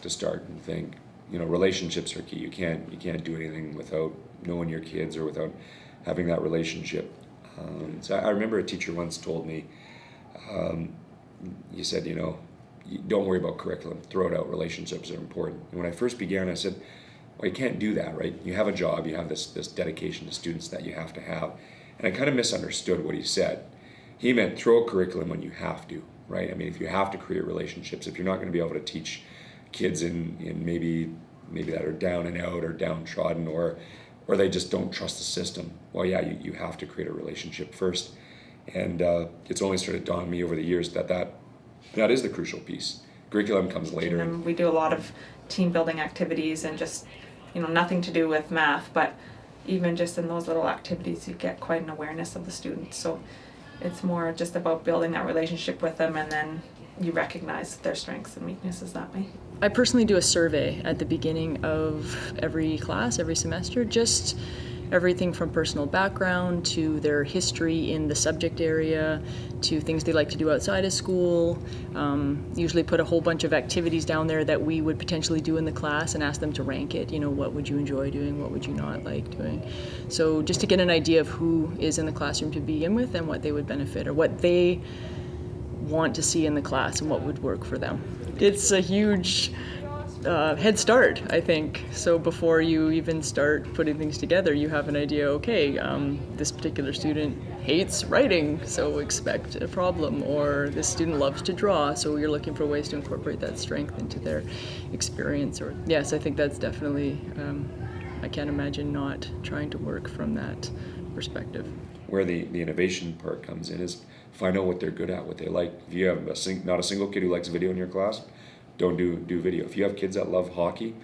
to start and think, you know, relationships are key. You can't do anything without knowing your kids or without having that relationship. So I remember a teacher once told me, he said, you know, don't worry about curriculum, throw it out, relationships are important. And when I first began, I said, well, you can't do that, right? You have a job, you have this dedication to students that you have to have. And I kind of misunderstood what he said. He meant throw a curriculum when you have to, right? I mean, if you have to create relationships, if you're not going to be able to teach kids in maybe that are down and out or downtrodden or they just don't trust the system, well, yeah, you have to create a relationship first. And it's only started dawning on me over the years that is the crucial piece. Curriculum comes later. And we do a lot of team building activities and just, you know, nothing to do with math, but even just in those little activities you get quite an awareness of the students. So it's more just about building that relationship with them, and then you recognize their strengths and weaknesses that way. I personally do a survey at the beginning of every class, every semester, just everything from personal background to their history in the subject area to things they like to do outside of school. Usually put a whole bunch of activities down there that we would potentially do in the class and ask them to rank it. You know, what would you enjoy doing? What would you not like doing? So just to get an idea of who is in the classroom to begin with and what they would benefit or what they want to see in the class and what would work for them. It's a huge head start, I think. So before you even start putting things together, you have an idea, okay, this particular student hates writing, so expect a problem, or this student loves to draw, so you're looking for ways to incorporate that strength into their experience. Or yes, I think that's definitely, I can't imagine not trying to work from that perspective. Where the innovation part comes in is find out what they're good at, what they like. If you have not a single kid who likes video in your class, don't do video. If you have kids that love hockey,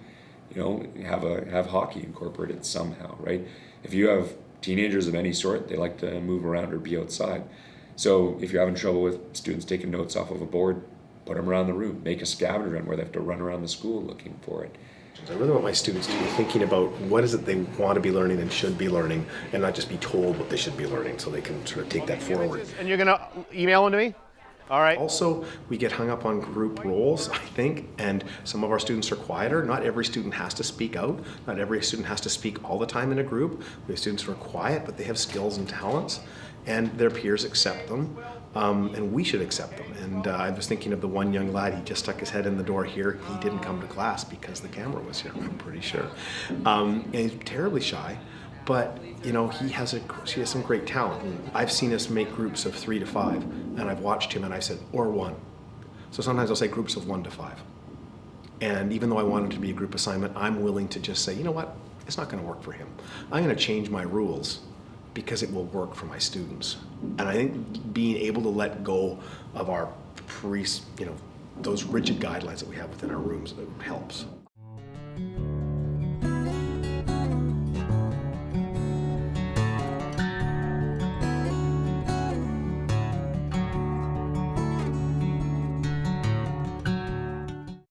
you know, have hockey incorporated somehow, right? If you have teenagers of any sort, they like to move around or be outside. So if you're having trouble with students taking notes off of a board, put them around the room. Make a scavenger hunt where they have to run around the school looking for it. I really want my students to be thinking about what is it they want to be learning and should be learning, and not just be told what they should be learning, so they can sort of take that forward. And you're going to email them to me? All right. Also, we get hung up on group roles, I think, and some of our students are quieter. Not every student has to speak out. Not every student has to speak all the time in a group. We have students who are quiet, but they have skills and talents, and their peers accept them, and we should accept them. And I was thinking of the one young lad, he just stuck his head in the door here. He didn't come to class because the camera was here, I'm pretty sure. And he's terribly shy. But you know, he has some great talent. And I've seen us make groups of 3 to 5, and I've watched him, and I said, or 1. So sometimes I'll say groups of 1 to 5. And even though I want it to be a group assignment, I'm willing to just say, you know what, it's not going to work for him. I'm going to change my rules because it will work for my students. And I think being able to let go of our those rigid guidelines that we have within our rooms helps.